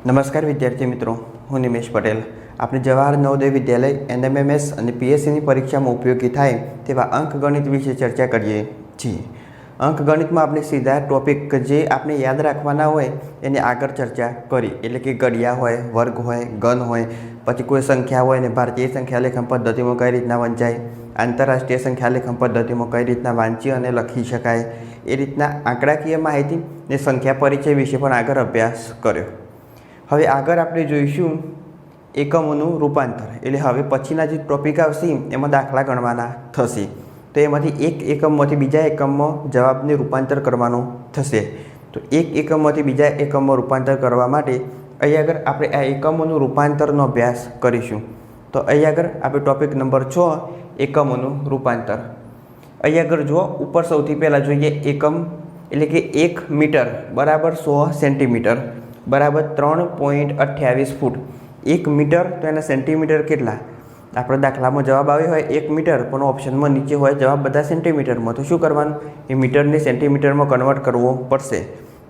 નમસ્કાર વિદ્યાર્થી મિત્રો, હું નિમેશ પટેલ. આપણે જવાહર નવોદય વિદ્યાલય NMMS અને PSCની પરીક્ષામાં ઉપયોગી થાય તેવા અંકગણિત વિશે ચર્ચા કરીએ છીએ. અંકગણિતમાં આપણે સીધા ટોપિક જે આપણે યાદ રાખવાના હોય એની આગળ ચર્ચા કરી, એટલે કે ઘડિયા હોય, વર્ગ હોય, ઘન હોય, પછી કોઈ સંખ્યા હોય ને ભારતીય સંખ્યા લેખન પદ્ધતિમાં કઈ રીતના વંચાય, આંતરરાષ્ટ્રીય સંખ્યા લેખન પદ્ધતિમાં કઈ રીતના વાંચી અને લખી શકાય, એ રીતના આંકડાકીય માહિતી ને સંખ્યા પરિચય વિશે પણ આગળ અભ્યાસ કર્યો. હવે આગળ આપણે જોઈશું એકમોનું રૂપાંતર, એટલે હવે પછીના જે ટોપિક આવશે એમાં દાખલા ગણવાના થશે. તો એમાંથી એક એકમમાંથી બીજા એકમમાં જવાબને રૂપાંતર કરવાનું થશે. તો એક એકમમાંથી બીજા એકમમાં રૂપાંતર કરવા માટે અહીં આગળ આપણે આ એકમોનું રૂપાંતરનો અભ્યાસ કરીશું. તો અહીં આગળ આપણે ટોપિક નંબર 6 એકમોનું રૂપાંતર. અહીં આગળ જુઓ, ઉપર સૌથી પહેલાં જોઈએ એકમ, એટલે કે 1 મીટર બરાબર 100 સેન્ટીમીટર બરાબર 3.28 ફૂટ. 1 મીટર તો એના સેન્ટીમીટર કેટલા? આપણે દાખલામાં જવાબ આવ્યો હોય 1 મીટર, પણ ઓપ્શનમાં નીચે હોય જવાબ બધા સેન્ટીમીટરમાં. તો શું કરવાનું? એ મીટરને સેન્ટીમીટરમાં કન્વર્ટ કરવો પડશે.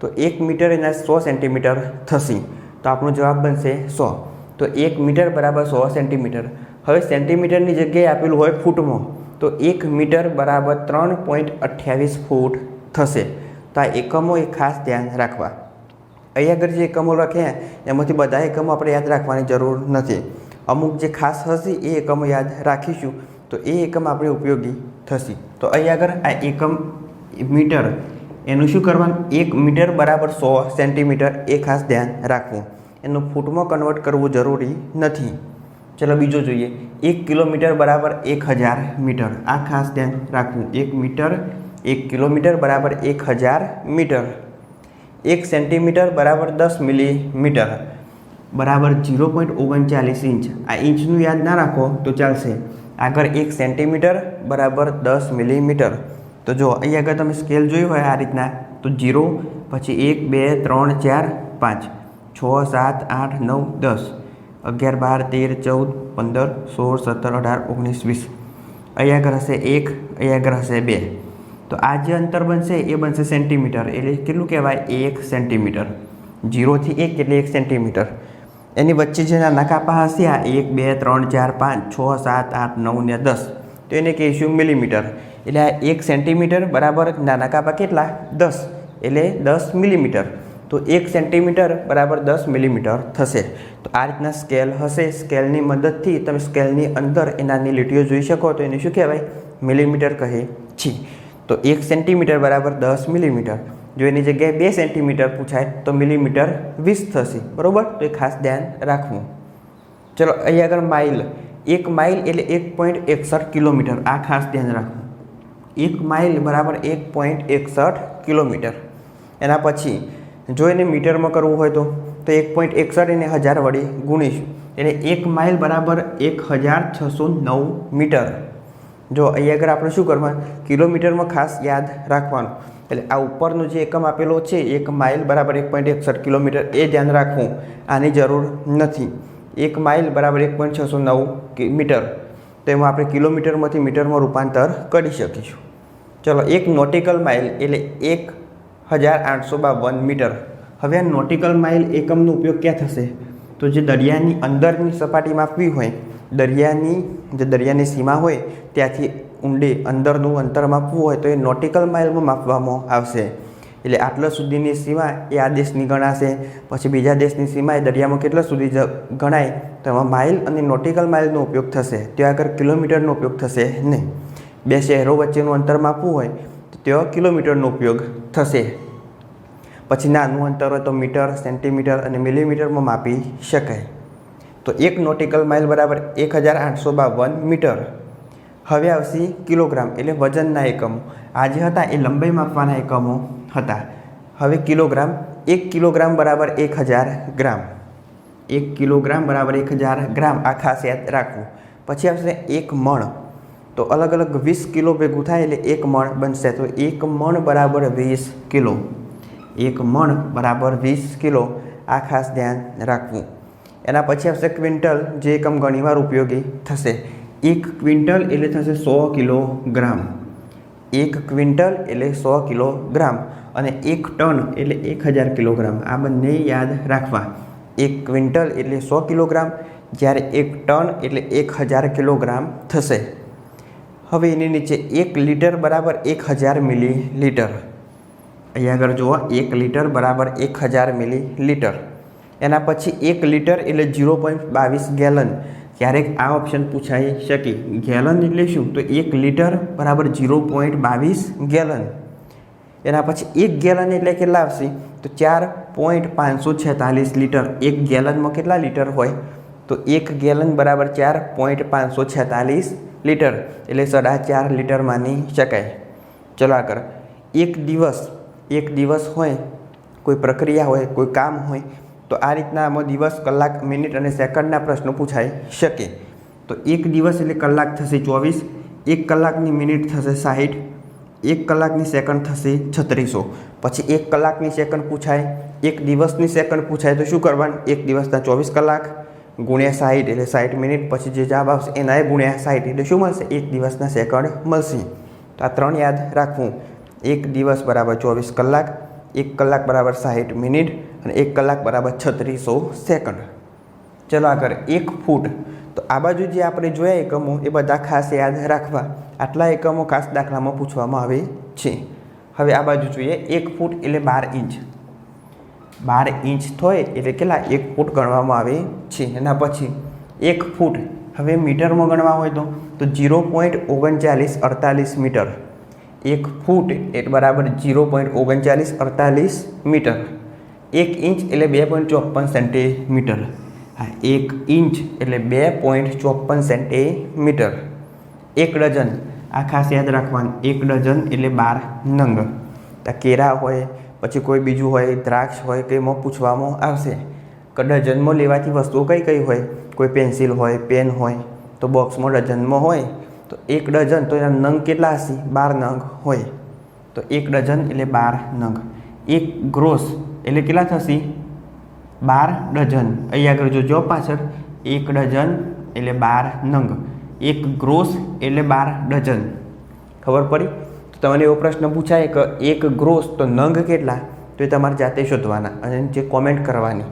તો 1 મીટર એના 100 સેન્ટીમીટર થશે. તો આપણો જવાબ બનશે 100. તો 1 મીટર બરાબર 100 સેન્ટીમીટર. હવે સેન્ટીમીટરની જગ્યાએ આપેલું હોય ફૂટમાં, તો 1 મીટર બરાબર 3.28 ફૂટ થશે. તો આ એકમો એ ખાસ ધ્યાન રાખવા. અહીં આગળ જે એકમો લખ્યા એમાંથી બધા એકમો આપણે યાદ રાખવાની જરૂર નથી. અમુક જે ખાસ હશે એ એકમો યાદ રાખીશું, તો એ એકમ આપણે ઉપયોગી થશે. તો અહીં આગળ આ એકમ મીટર, એનું શું કરવાનું? 1 મીટર બરાબર 100 સેન્ટીમીટર, એ ખાસ ધ્યાન રાખવું. એનું ફૂટમાં કન્વર્ટ કરવું જરૂરી નથી. ચલો બીજો જોઈએ, 1 કિલોમીટર બરાબર 1000 મીટર. આ ખાસ ધ્યાન રાખવું. 1 કિલોમીટર બરાબર 1000 મીટર. 1 સેન્ટીમીટર બરાબર 10 મિલીમીટર બરાબર 0.39 ઇંચ. આ ઇંચનું યાદ ના રાખો તો ચાલશે. આગળ 1 સેન્ટીમીટર બરાબર 10 મિલીમીટર. તો જો અહીં આગળ તમે સ્કેલ જોયું હોય આ રીતના, તો 0, પછી 1, 2, 3, 4, 5, 6, 7, 8, 9, 10, 11, 12, 13, 14, 15, 16, 17, 18, 19, 20. અહીં આગળ હશે 1, અહીં આગળ હશે 2. તો આ જે અંતર બનશે એ બનશે સેન્ટીમીટર. એટલે કેટલું કહેવાય? 1 સેન્ટીમીટર. 0 થી 1 એટલે 1 સેન્ટીમીટર. એની વચ્ચે જે નાના કાપા હશે, આ 1, 2, 3, 4, 5, 6, 7, 8, 9 ને 10, તો એને કહીશું મિલીમીટર. એટલે આ 1 સેન્ટીમીટર બરાબર નાના કાપા કેટલા? 10, એટલે 10 મિલીમીટર. તો 1 સેન્ટીમીટર બરાબર 10 મિલીમીટર થશે. તો આ રીતના સ્કેલ હશે. સ્કેલની મદદથી તમે સ્કેલની અંદર એ નાની લીટીઓ જોઈ શકો, તો એને શું કહેવાય? મિલીમીટર કહે છે. તો 1 સેન્ટીમીટર બરાબર 10 મિલીમીટર. જો એની જગ્યાએ 2 સેન્ટીમીટર પૂછાય તો મિલીમીટર 20 થશે. બરાબર? તો એ ખાસ ધ્યાન રાખવું. ચલો અહીં આગળ માઇલ. 1 માઇલ એટલે 1.61 કિલોમીટર. આ ખાસ ધ્યાન રાખવું. 1 માઇલ બરાબર 1.61 કિલોમીટર. એના પછી જો એને મીટરમાં કરવું હોય તો 1.61 એને 1000 વડે ગુણીશું, એટલે 1 માઇલ બરાબર 1609 મીટર. જો અહીં આગળ આપણે શું કરવાનું? કિલોમીટરમાં ખાસ યાદ રાખવાનું. એટલે આ ઉપરનો જે એકમ આપેલો છે 1 માઇલ બરાબર 1.61 કિલોમીટર, એ ધ્યાન રાખવું. આની જરૂર નથી. 1 માઇલ બરાબર 1.609 મીટર. તો એમાં આપણે કિલોમીટરમાંથી મીટરમાં રૂપાંતર કરી શકીશું. ચલો, 1 નોટિકલ માઇલ એટલે 1852 મીટર. હવે આ નોટિકલ માઇલ એકમનો ઉપયોગ ક્યાં થશે? તો જે દરિયાની અંદરની સપાટી માપવી હોય, દરિયાની સીમા હોય ત્યાંથી ઊંડે અંદરનું અંતર માપવું હોય તો એ નોટિકલ માઇલમાં માપવામાં આવશે. એટલે આટલા સુધીની સીમા એ આ દેશની ગણાશે. પછી બીજા દેશની સીમા એ દરિયામાં કેટલા સુધી ગણાય, તો એમાં માઇલ અને નોટિકલ માઇલનો ઉપયોગ થશે. ત્યાં આગળ કિલોમીટરનો ઉપયોગ થશે નહીં. 2 શહેરો વચ્ચેનું અંતર માપવું હોય તો ત્યાં કિલોમીટરનો ઉપયોગ થશે. પછી નાનું અંતર હોય તો મીટર, સેન્ટીમીટર અને મિલીમીટરમાં માપી શકાય. તો 1 નોટિકલ માઇલ બરાબર 1852 મીટર. હવે આવશે કિલોગ્રામ, એટલે વજનના એકમો. આ જે હતા એ લંબાઈ માપવાના એકમો હતા. હવે કિલોગ્રામ. 1 કિલોગ્રામ બરાબર 1000 ગ્રામ. 1 કિલોગ્રામ બરાબર 1000 ગ્રામ. આ ખાસ યાદ રાખવું. પછી આવશે 1 મણ. તો અલગ અલગ 20 કિલો ભેગું થાય એટલે 1 મણ બનશે. તો 1 મણ બરાબર 20 કિલો. 1 મણ બરાબર 20 કિલો. આ ખાસ ધ્યાન રાખવું. એના પછી આવશે ક્વિન્ટલ, જે એકમ ઘણીવાર ઉપયોગી થશે. 1 ક્વિન્ટલ એટલે થશે 100 કિલોગ્રામ. 1 ક્વિન્ટલ એટલે 100 કિલોગ્રામ. અને 1 ટન એટલે 1000 કિલોગ્રામ. આ બંને યાદ રાખવા. 1 ક્વિન્ટલ એટલે 100 કિલોગ્રામ, જ્યારે 1 ટન એટલે 1000 કિલોગ્રામ થશે. હવે એની નીચે 1 લીટર બરાબર 1000 મિલીલીટર. અહીંયા આગળ જુઓ 1 લીટર બરાબર 1000 મિલીલીટર. એના પછી 1 લીટર એટલે 0.22 ગેલન. ક્યારેક આ ઓપ્શન પૂછાઈ શકે. ગેલન એટલે શું? તો 1 લીટર બરાબર 0.22 ગેલન. એના પછી 1 ગેલન એટલે કેટલા આવશે? તો 4.546 લીટર. 1 ગેલનમાં કેટલા લીટર હોય? તો 1 ગેલન બરાબર 4.546 લીટર, એટલે 4.5 લીટર માની શકાય. ચલો આગળ. એક દિવસ હોય, કોઈ પ્રક્રિયા હોય, કોઈ કામ હોય, તો આ રીતના આમાં દિવસ, કલાક, મિનિટ અને સેકન્ડના પ્રશ્નો પૂછાઈ શકે. તો 1 દિવસ એટલે કલાક થશે 24, 1 કલાકની મિનિટ થશે 60, 1 કલાકની સેકન્ડ થશે 3600. પછી 1 કલાકની સેકન્ડ પૂછાય, 1 દિવસની સેકન્ડ પૂછાય તો શું કરવાનું? 1 દિવસના 24 કલાક ગુણ્યા 60 એટલે 60 મિનિટ. પછી જે જવાબ આવશે એનાય ગુણ્યા 60 એટલે શું મળશે? 1 દિવસના સેકન્ડ મળશે. તો આ 3 યાદ રાખવું. 1 દિવસ બરાબર 24 કલાક, 1 કલાક બરાબર 60 મિનિટ અને 1 કલાક બરાબર 3600 સેકન્ડ. ચલો આગળ. 1 ફૂટ. તો આ બાજુ જે આપણે જોયા એકમો એ બધા ખાસ યાદ રાખવા. આટલા એકમો ખાસ દાખલામાં પૂછવામાં આવે છે. હવે આ બાજુ જોઈએ. 1 ફૂટ એટલે 12 ઇંચ. 12 ઇંચ થાય એટલે કેટલા? 1 ફૂટ ગણવામાં આવે છે. એના પછી 1 ફૂટ હવે મીટરમાં ગણવા હોય તો 0.3948 મીટર. 1 ફૂટ એટલે બરાબર 0.3948 મીટર. 1 ઇંચ એટલે 2.54 સેન્ટીમીટર. હા, 1 ઇંચ એટલે 2.54 સેન્ટીમીટર. 1 ડઝન. આ ખાસ યાદ રાખવાનું. 1 ડઝન એટલે 12 નંગ. કેરા હોય, પછી કોઈ બીજું હોય, દ્રાક્ષ હોય, કે એમાં પૂછવામાં આવશે કે ડઝનમાં લેવાતી વસ્તુઓ કઈ કઈ હોય. કોઈ પેન્સિલ હોય, પેન હોય, તો બોક્સમાં ડઝનમાં હોય. તો 1 ડઝન તો એના નંગ કેટલા હશે? 12 નંગ હોય. તો 1 ડઝન એટલે 12 નંગ. 1 ગ્રોસ એટલે કેટલા થશે? 12 ડઝન. અહીંયા આગળ જોજો પાછળ. 1 ડઝન એટલે 12 નંગ. 1 ગ્રોસ એટલે 12 ડઝન. ખબર પડી? તો તમને એવો પ્રશ્ન પૂછાય કે 1 ગ્રોસ તો નંગ કેટલા? તો એ તમારે જાતે શોધવાના અને જે કોમેન્ટ કરવાની.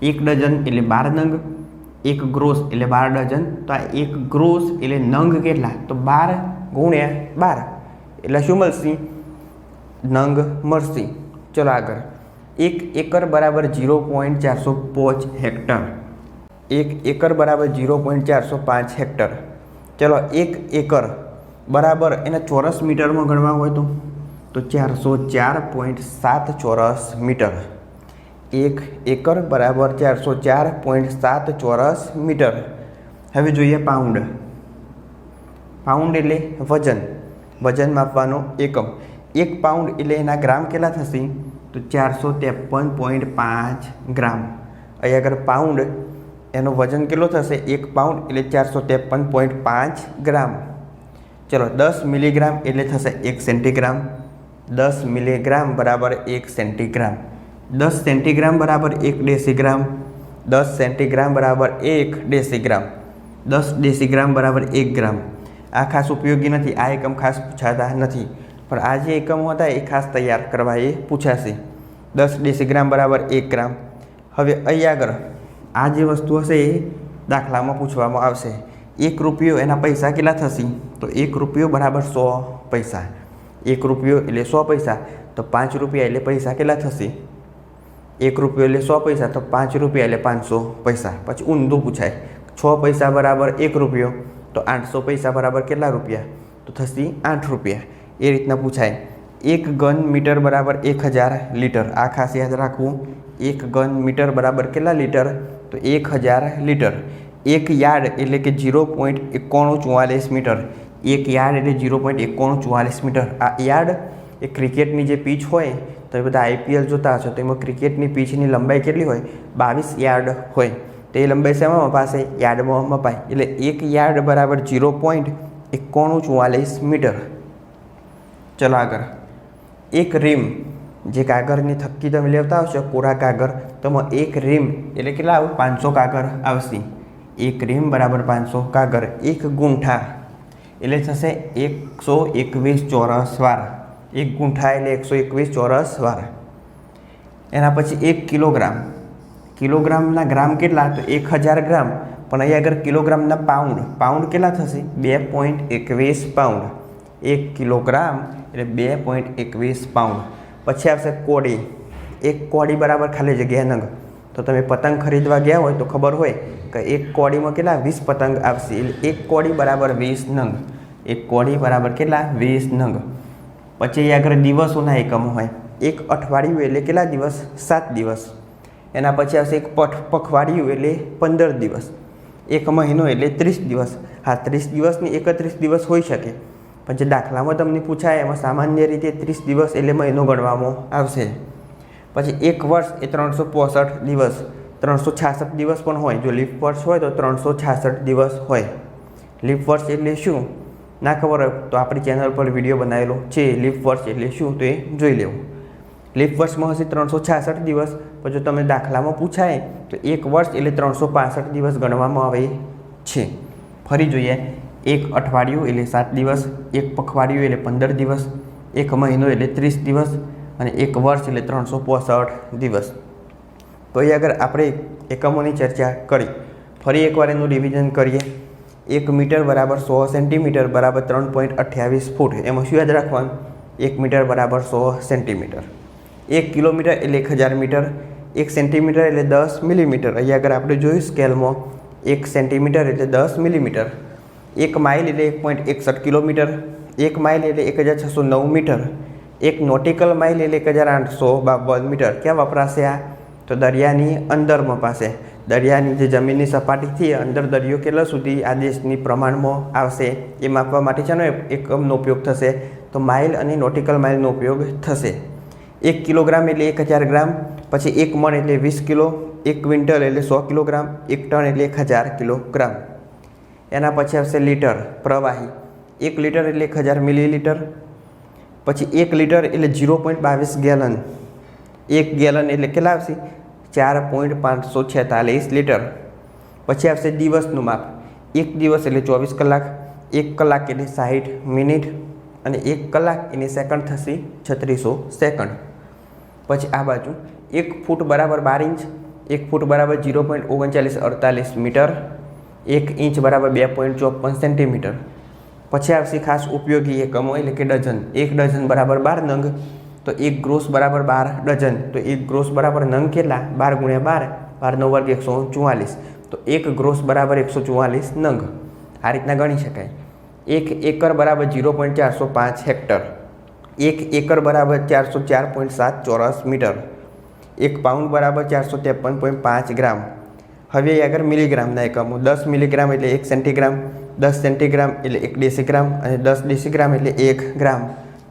1 ડઝન એટલે 12 નંગ, 1 ગ્રોસ એટલે 12 ડઝન. તો આ 1 ગ્રોસ એટલે નંગ કેટલા? તો 12 ગુણ્યા 12 એટલે શું મળશે? નંગ મળશે. ચલો આગળ. 1 એકર બરાબર 0.405 હેક્ટર. 1 એકર બરાબર 0.405 હેક્ટર. ચલો 1 એકર બરાબર એના ચોરસ મીટરમાં ગણવા હોય તો 404.7 ચોરસ મીટર. 1 એકર બરાબર 404.7 ચોરસ મીટર. હવે જોઈએ પાઉન્ડ. પાઉન્ડ એટલે વજન. વજન માપવાનો એકમ. 1 પાઉન્ડ એટલે એના ગ્રામ કેટલા થશે? તો 453.5 ગ્રામ. અહીં આગળ પાઉન્ડ એનો વજન કેટલો થશે? 1 પાઉન્ડ એટલે 453.5 ગ્રામ. ચલો 10 મિલીગ્રામ એટલે થશે 1 સેન્ટીગ્રામ. 10 મિલીગ્રામ બરાબર 1 સેન્ટીગ્રામ. 10 સેન્ટીગ્રામ બરાબર 1 ડેસીગ્રામ. 10 સેન્ટીગ્રામ બરાબર 1 ડેસીગ્રામ. 10 ડેસીગ્રામ બરાબર 1 ગ્રામ. આ ખાસ ઉપયોગી નથી. આ એકમ ખાસ પૂછાતા નથી, પણ આ જે એકમો હતા એ ખાસ તૈયાર કરવા એ પૂછાશે. 10 ડેસીગ્રામ બરાબર 1 ગ્રામ. હવે અહીં આગળ આ જે વસ્તુ હશે એ દાખલામાં પૂછવામાં આવશે. 1 રૂપિયો એના પૈસા કેટલા થશે? તો 1 રૂપિયો બરાબર 100 પૈસા. 1 રૂપિયો એટલે 100 પૈસા. તો 5 રૂપિયા એટલે પૈસા કેટલા થશે? 1 રૂપિયો એટલે 100 પૈસા, તો 5 રૂપિયા એટલે 500 પૈસા. પછી ઊંધું પૂછાય. 6 પૈસા બરાબર 1 રૂપિયો, તો 800 પૈસા બરાબર કેટલા રૂપિયા? તો થશે 8 રૂપિયા. એ રીતના પૂછાય. 1 ઘન મીટર બરાબર 1000 લીટર. આ ખાસ યાદ રાખવું. 1 ઘન મીટર બરાબર કેટલા લીટર? તો 1000 લીટર. 1 યાર્ડ એટલે કે 0.9144 મીટર. 1 યાર્ડ એટલે 0.9144 મીટર. આ યાર્ડ એ ક્રિકેટની જે પીચ હોય, તો એ બધા IPL જોતા હશો, તો એમાં ક્રિકેટની પીચની લંબાઈ કેટલી હોય? 22 યાર્ડ હોય. તો એ લંબાઈ શેમાં મપાશે? યાર્ડમાં મપાય. એટલે 1 યાર્ડ બરાબર 0.9144 મીટર. ચલો આગળ. 1 રીમ, જે કાગળની થક્કી તમે લેતા આવશો, કોરા કાગળ, તો 1 રીમ એટલે કેટલા આવે? 500 કાગળ આવશે. 1 રીમ બરાબર 500 કાગળ. 1 ગુંઠા એટલે થશે 121 ચોરસ વાર. 1 ગુંઠા એટલે 121 ચોરસ વાર. એના પછી 1 કિલોગ્રામ. કિલોગ્રામના ગ્રામ કેટલા તો 1000 ગ્રામ, પણ અહીંયા આગળ કિલોગ્રામના પાઉન્ડ કેટલા થશે 2.21 પાઉન્ડ. 1 કિલોગ્રામ એટલે 2.21 પાઉન્ડ. પછી આવશે કોડી. 1 કોડી બરાબર ખાલી જગ્યા નંગ. તો તમે પતંગ ખરીદવા ગયા હોય તો ખબર હોય કે 1 કોડીમાં કેટલા 20 પતંગ આવશે, એટલે 1 કોડી બરાબર 20 નંગ. 1 કોડી બરાબર કેટલા 20 નંગ. પછી અહીંયા આગળ દિવસોના એકમો હોય. 1 અઠવાડિયું એટલે કેટલા દિવસ 7 દિવસ. એના પછી આવશે 1 પખવાડિયું એટલે 15 દિવસ. 1 મહિનો એટલે 30 દિવસ. હા, 30 દિવસની 31 દિવસ હોઈ શકે, પણ જે દાખલામાં તમને પૂછાય એમાં સામાન્ય રીતે 30 દિવસ એટલે મહિનો ગણવામાં આવશે. પછી 1 વર્ષ એ 365 દિવસ, 366 દિવસ પણ હોય. જો લીપ વર્ષ હોય તો 366 દિવસ હોય. લીપ વર્ષ એટલે શું ના ખબર હોય તો આપણી ચેનલ પર વિડીયો બનાવેલો છે, લીપ વર્ષ એટલે શું તો એ જોઈ લેવું. લીપ વર્ષમાં હશે 366 દિવસ, પણ જો તમે દાખલામાં પૂછાય તો 1 વર્ષ એટલે 365 દિવસ ગણવામાં આવે છે. ફરી જોઈએ, 1 અઠવાડિયું એટલે 7 દિવસ, 1 પખવાડિયું એટલે 15 દિવસ, 1 મહિનો એટલે 30 દિવસ અને 1 વર્ષ એટલે 365 દિવસ. તો અહીં આગળ આપણે એકમોની ચર્ચા કરી. ફરી એકવાર એનું રિવિઝન કરીએ. 1 મીટર બરાબર 100 સેન્ટીમીટર બરાબર 3.28 ફૂટ. એમાં શું યાદ રાખવાનું 1 મીટર બરાબર 100 સેન્ટીમીટર. 1 કિલોમીટર એટલે 1000 મીટર. 1 સેન્ટીમીટર એટલે 10 મિલીમીટર. અહીંયા આગળ આપણે જોયું સ્કેલમાં 1 સેન્ટીમીટર એટલે 10 મિલીમીટર. 1 માઇલ એટલે 1.61 કિલોમીટર. 1 માઇલ એટલે 1609 મીટર. 1 નોટિકલ માઇલ એટલે 1852 મીટર. ક્યાં વપરાશે આ તો દરિયાની અંદરમાં પાસે. દરિયાની જે જમીનની સપાટીથી અંદર દરિયો કેટલા સુધી આ દેશની પ્રમાણમાં આવશે એ માપવા માટે છે ને એકમનો ઉપયોગ થશે તો માઇલ અને નોટિકલ માઇલનો ઉપયોગ થશે. 1 કિલોગ્રામ એટલે 1000 ગ્રામ. પછી 1 મણ એટલે 20 કિલો. 1 ક્વિન્ટલ એટલે 100 કિલોગ્રામ. 1 ટન એટલે 1000 કિલોગ્રામ. એના પછી આવશે લીટર પ્રવાહી. 1 લીટર એટલે 1000 મિલીલીટર. પછી 1 લીટર એટલે 0.22 ગેલન. 1 ગેલન એટલે કેટલા આવશે 4.546 લીટર. પછી આવશે દિવસનું માપ. 1 દિવસ એટલે 24 કલાક. 1 કલાક એટલે 60 મિનિટ અને 1 કલાક એની સેકન્ડ થશે 3600 સેકન્ડ. પછી આ બાજુ 1 ફૂટ બરાબર 12 ઇંચ. 1 ફૂટ બરાબર 0.3948 મીટર. 1 ઇંચ બરાબર 2.54 સેન્ટીમીટર. પછી આવશે ખાસ ઉપયોગી એકમો એટલે કે ડઝન. 1 ડઝન બરાબર 12 નંગ. તો 1 ગ્રોસ બરાબર 12 ડઝન. તો 1 ગ્રોસ બરાબર નંગ કેટલા 12 × 12, 12 નો વર્ગ 144. તો 1 ગ્રોસ બરાબર 144 નંગ. આ રીતના ગણી શકાય. 1 એકર બરાબર 0.405 હેક્ટર. 1 એકર બરાબર 404.7 ચોરસ મીટર. 1 પાઉન્ડ બરાબર 453.5 ગ્રામ. હવે આગળ મિલીગ્રામના એકમો. 10 મિલીગ્રામ એટલે 1 સેન્ટીગ્રામ. 10 સેન્ટીગ્રામ એટલે 1 ડેસીગ્રામ અને 10 ડેસીગ્રામ એટલે 1 ગ્રામ.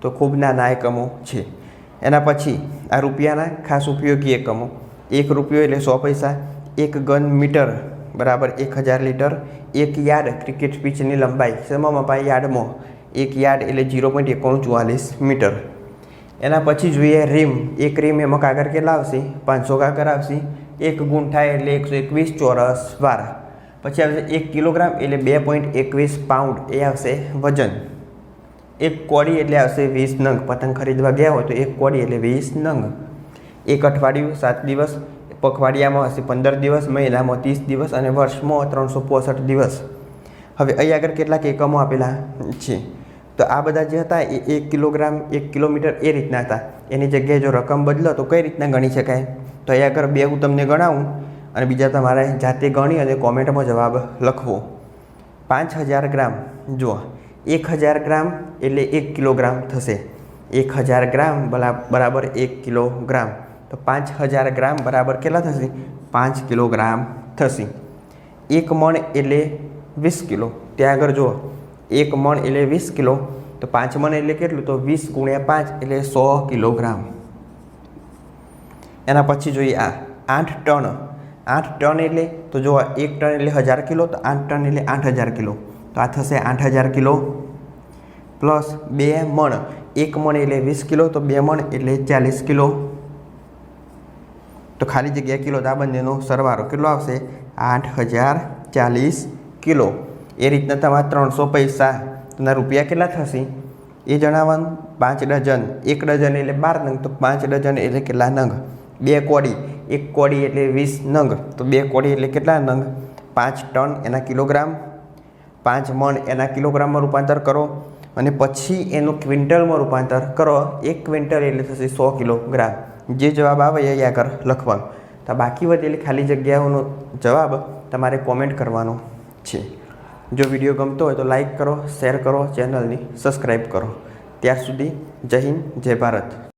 તો ખૂબ નાના એકમો છે. એના પછી આ રૂપિયાના ખાસ ઉપયોગી એકમો. 1 રૂપિયો એટલે 100 પૈસા. 1 ઘન મીટર બરાબર 1000 લીટર. 1 યાર્ડ ક્રિકેટ પિચની લંબાઈ. શેમાં મપાય યાર્ડમાં. 1 યાર્ડ એટલે 0.1944 મીટર. એના પછી જોઈએ રીમ. 1 રીમ એમાં કાગળ કેટલા આવશે 500 કાગળ આવશે. 1 ગુંઠાય એટલે 121 ચોરસ વાર. પછી આવશે 1 કિલોગ્રામ એટલે 2.21 પાઉન્ડ એ આવશે વજન. 1 કોડી એટલે આવશે 20 નંગ. પતંગ ખરીદવા ગયા હોય તો 1 કોડી એટલે 20 નંગ. 1 અઠવાડિયું 7 દિવસ. પખવાડિયામાં હશે 15 દિવસ. મહિનામાં 30 દિવસ અને વર્ષમાં 365 દિવસ. હવે અહીં આગળ કેટલાક એકમો આપેલા છે. તો આ બધા જે હતા એ 1 કિલોગ્રામ 1 કિલોમીટર એ રીતના હતા. એની જગ્યાએ જો રકમ બદલો તો કઈ રીતના ગણી શકાય તો અહીં આગળ 2 હું તમને ગણાવું અને બીજા તમારે જાતે ગણી અને કોમેન્ટમાં જવાબ લખવો. 5000 ગ્રામ. જુઓ 1000 ગ્રામ એટલે 1 કિલોગ્રામ થશે. 1000 ગ્રામ બરાબર 1 કિલોગ્રામ. તો 5000 ગ્રામ બરાબર કેટલા થશે 5 કિલોગ્રામ થશે. 1 મણ એટલે 20 કિલો. ત્યાં આગળ જુઓ 1 મણ એટલે 20 કિલો. તો 5 મણ એટલે કેટલું તો 20 × 5 એટલે 100 કિલોગ્રામ. એના પછી જોઈએ આ 8 ટન. 8 ટન એટલે તો જો 1 ટન એટલે 1000 કિલો. તો 8 ટન એટલે 8000 કિલો. તો આ થશે 8000 કિલો પ્લસ 2 મણ. 1 મણ એટલે 20 કિલો. તો 2 મણ એટલે 40 કિલો. તો ખાલી જગ્યા કિલો. તો આ બંનેનો સરવાળો કેટલો આવશે 8040 કિલો. એ રીતના તમારા 300 પૈસા ના રૂપિયા કેટલા થશે એ જણાવવાનું. 5 ડઝન. 1 ડઝન એટલે 12 નંગ. તો 5 ડઝન એટલે કેટલા નંગ 2 કોડી 1 કોડી એટલે 20 નંગ, તો 2 કોડી એટલે કેટલા નંગ? 5 ટન એના કિલોગ્રામ, 5 મણ એના કિલોગ્રામમાં રૂપાંતર કરો અને પછી એનું ક્વિન્ટલમાં રૂપાંતર કરો. 1 ક્વિન્ટલ એટલે થશે 100 કિલોગ્રામ. જે જવાબ આવે એ આગળ લખવાનો. તો બાકી વધેલી ખાલી જગ્યાઓનો જવાબ તમારે કોમેન્ટ કરવાનો છે. જો વિડીયો ગમતો હોય તો લાઈક કરો, શેર કરો, ચેનલની સબસ્ક્રાઈબ કરો. ત્યાર સુધી જય હિન્દ, જય ભારત.